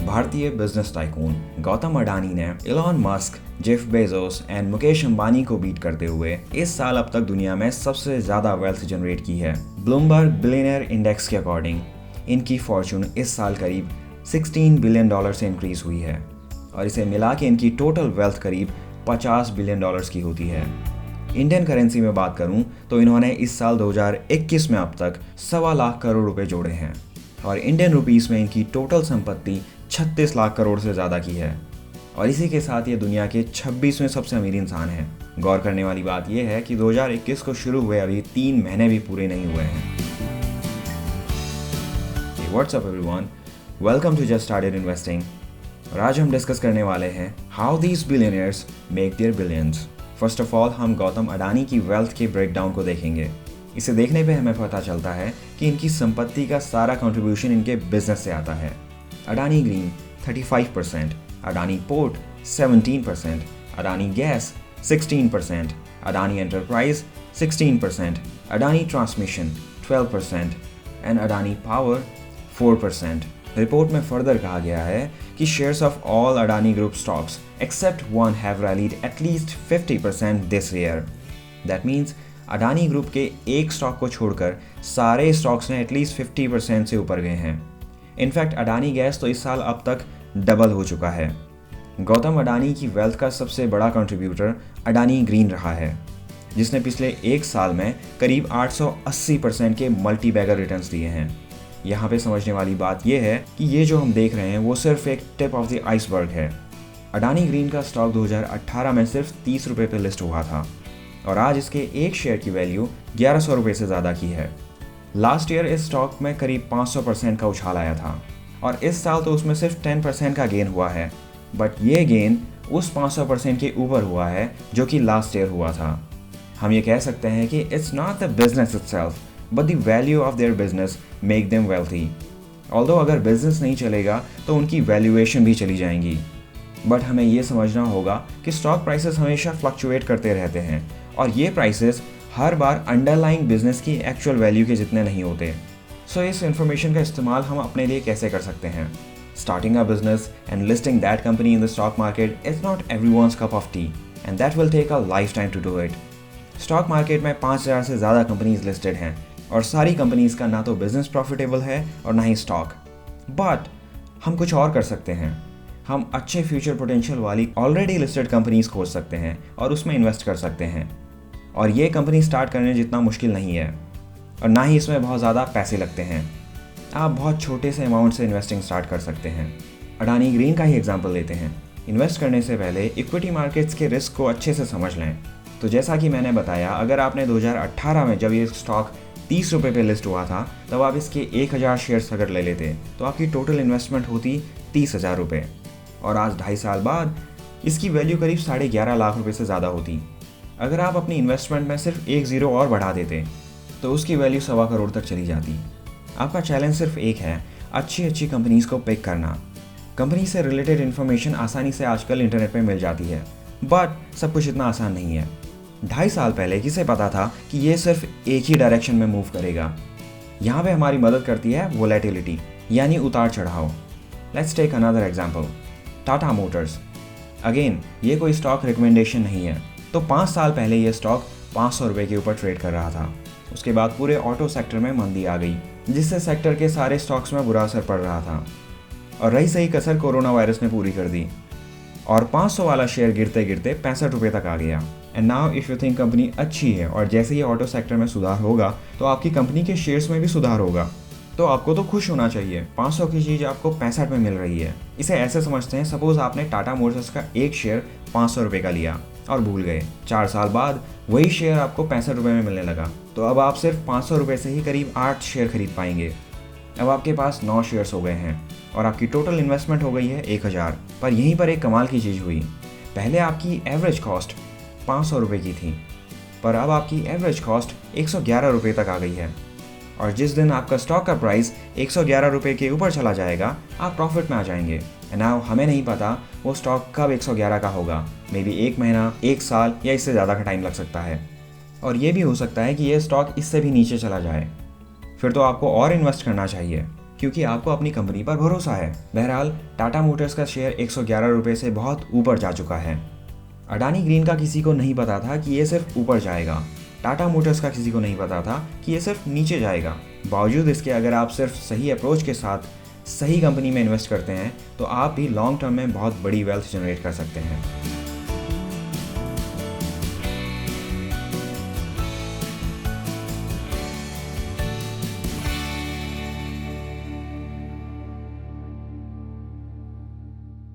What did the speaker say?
भारतीय business tycoon Gautam Adani ने Elon Musk, Jeff Bezos and Mukesh Ambani को बीट करते हुए इस साल अब तक दुनिया में सबसे ज्यादा वेल्थ जनरेट की है। ब्लूमबर्ग बिलियनियर इंडेक्स के अकॉर्डिंग इनकी फॉर्चून इस साल करीब $16 बिलियन से इंक्रीज हुई है और इसे मिला के इनकी टोटल वेल्थ करीब $50 बिलियन की होती है। इंडियन करेंसी में बात करूं तो इन्होंने इस साल 2021 में अब तक 1.25 लाख करोड़ रुपए जोड़े हैं और इंडियन रुपीस में इनकी टोटल संपत्ति 36 लाख करोड़ से ज़्यादा की है और इसी के साथ ये दुनिया के 26वें सबसे अमीर इंसान हैं। गौर करने वाली बात यह है कि 2021 को शुरू हुए अभी 3 महीने भी पूरे नहीं हुए हैं। What's up everyone? Welcome to Just Started Investing। और आज हम डिस्कस करने वाले हैं how these billionaires make their billions. First of all हम गौतम अडानी की वेल्थ के ब्रेकडाउन को देखेंगे। इसे देखने पे हमें पता चलता है कि इनकी संपत्ति का सारा कंट्रीब्यूशन इनके बिजनेस से आता है। Adani green 35%, Adani port 17%, Adani gas 16%, Adani enterprise 16%, Adani transmission 12% and Adani power 4%। Report में फर्दर कहा गया है कि shares of all Adani group stocks except one have rallied at least 50% this year. That means Adani group के एक स्टॉक को छोड़कर सारे स्टॉक्स ने एटलीस्ट 50% से ऊपर गए हैं। इनफैक्ट अडानी गैस तो इस साल अब तक डबल हो चुका है। गौतम अडानी की वेल्थ का सबसे बड़ा कंट्रीब्यूटर अडानी ग्रीन रहा है, जिसने पिछले एक साल में करीब 880% के मल्टी बैगर रिटर्न्स दिए हैं। यहाँ पे समझने वाली बात यह है कि ये जो हम देख रहे हैं वो सिर्फ एक टिप ऑफ द आइसबर्ग है। अडानी ग्रीन का स्टॉक 2018 में सिर्फ 30 रुपये पर लिस्ट हुआ था और आज इसके एक शेयर की वैल्यू 1100 रुपये से ज़्यादा की है। लास्ट ईयर इस स्टॉक में करीब 500% का उछाल आया था और इस साल तो उसमें सिर्फ 10% का गेन हुआ है, बट ये गेन उस 500% के ऊपर हुआ है जो कि लास्ट ईयर हुआ था। हम ये कह सकते हैं कि it's not the business itself but the value of their business make them wealthy. Although अगर बिजनेस नहीं चलेगा तो उनकी वैल्यूएशन भी चली जाएंगी, बट हमें ये समझना होगा कि स्टॉक प्राइसेस हमेशा फ्लक्चुएट करते रहते हैं और ये प्राइसेस हर बार अंडरलाइंग बिजनेस की एक्चुअल वैल्यू के जितने नहीं होते। सो इस इंफॉर्मेशन का इस्तेमाल हम अपने लिए कैसे कर सकते हैं? Starting a business and listing that company in the stock market is not everyone's cup of tea and that will take a lifetime to do it. Stock market में 5000 से ज़्यादा कंपनीज लिस्टेड हैं और सारी companies का ना तो business profitable है और ना ही स्टॉक। बट हम कुछ और कर सकते हैं। हम अच्छे फ्यूचर पोटेंशियल वाली ऑलरेडी लिस्टेड कंपनीज खोज सकते हैं और उसमें इन्वेस्ट कर सकते हैं। और ये कंपनी स्टार्ट करने जितना मुश्किल नहीं है और ना ही इसमें बहुत ज़्यादा पैसे लगते हैं। आप बहुत छोटे से अमाउंट से इन्वेस्टिंग स्टार्ट कर सकते हैं। अडानी ग्रीन का ही एग्जांपल लेते हैं। इन्वेस्ट करने से पहले इक्विटी मार्केट्स के रिस्क को अच्छे से समझ लें। तो जैसा कि मैंने बताया, अगर आपने 2018 में जब ये स्टॉक 30 रुपये पे लिस्ट हुआ था तब आप इसके 1000 शेयर्स अगर ले लेते तो आपकी टोटल इन्वेस्टमेंट होती 30,000 रुपये और आज 2.5 साल बाद इसकी वैल्यू करीब 11.5 लाख रुपये से ज़्यादा होती। अगर आप अपनी इन्वेस्टमेंट में सिर्फ एक ज़ीरो और बढ़ा देते तो उसकी वैल्यू 1.25 करोड़ तक चली जाती। आपका चैलेंज सिर्फ एक है, अच्छी कंपनीज़ को पिक करना। कंपनी से रिलेटेड इन्फॉर्मेशन आसानी से आजकल इंटरनेट पे मिल जाती है, बट सब कुछ इतना आसान नहीं है। 2.5 साल पहले किसे पता था कि ये सिर्फ एक ही डायरेक्शन में मूव करेगा? यहाँ पे हमारी मदद करती है वोलेटिलिटी, यानी उतार चढ़ाव। Let's take another example, Tata Motors. Again ये कोई स्टॉक रिकमेंडेशन नहीं है। तो 5 साल पहले ये स्टॉक 500 रुपये के ऊपर ट्रेड कर रहा था। उसके बाद पूरे ऑटो सेक्टर में मंदी आ गई, जिससे सेक्टर के सारे स्टॉक्स में बुरा असर पड़ रहा था और रही सही कसर कोरोना वायरस ने पूरी कर दी और 500 वाला शेयर गिरते गिरते 65 रुपये तक आ गया। And now if you think company अच्छी है और जैसे ही ऑटो सेक्टर में सुधार होगा तो आपकी कंपनी के शेयर्स में भी सुधार होगा, तो आपको तो खुश होना चाहिए। 500 की चीज़ आपको 65 में मिल रही है। इसे ऐसे समझते हैं, सपोज आपने टाटा मोटर्स का एक शेयर 500 रुपये का लिया और भूल गए। 4 साल बाद वही शेयर आपको 65 रुपये में मिलने लगा, तो अब आप सिर्फ 500 रुपये से ही करीब 8 शेयर खरीद पाएंगे। अब आपके पास 9 शेयर्स हो गए हैं और आपकी टोटल इन्वेस्टमेंट हो गई है 1000। पर यहीं पर एक कमाल की चीज़ हुई। पहले आपकी एवरेज कॉस्ट 500 रुपये की थी, पर अब आपकी एवरेज कॉस्ट 111 रुपये तक आ गई है और जिस दिन आपका स्टॉक का प्राइस 111 रुपये के ऊपर चला जाएगा आप प्रॉफिट में आ जाएंगे। नाउ हमें नहीं पता वो स्टॉक कब 111 का होगा, मे बी 1 महीना, 1 साल या इससे ज़्यादा का टाइम लग सकता है और ये भी हो सकता है कि ये स्टॉक इससे भी नीचे चला जाए। फिर तो आपको और इन्वेस्ट करना चाहिए। क्योंकि आपको अपनी कंपनी पर भरोसा है। बहरहाल टाटा मोटर्स का शेयर 111 रुपये से बहुत ऊपर जा चुका है। अडानी ग्रीन का किसी को नहीं पता था कि ये सिर्फ ऊपर जाएगा। टाटा मोटर्स का किसी को नहीं पता था कि ये सिर्फ नीचे जाएगा। बावजूद इसके अगर आप सिर्फ सही अप्रोच के साथ सही कंपनी में इन्वेस्ट करते हैं तो आप भी लॉन्ग टर्म में बहुत बड़ी वेल्थ जनरेट कर सकते हैं।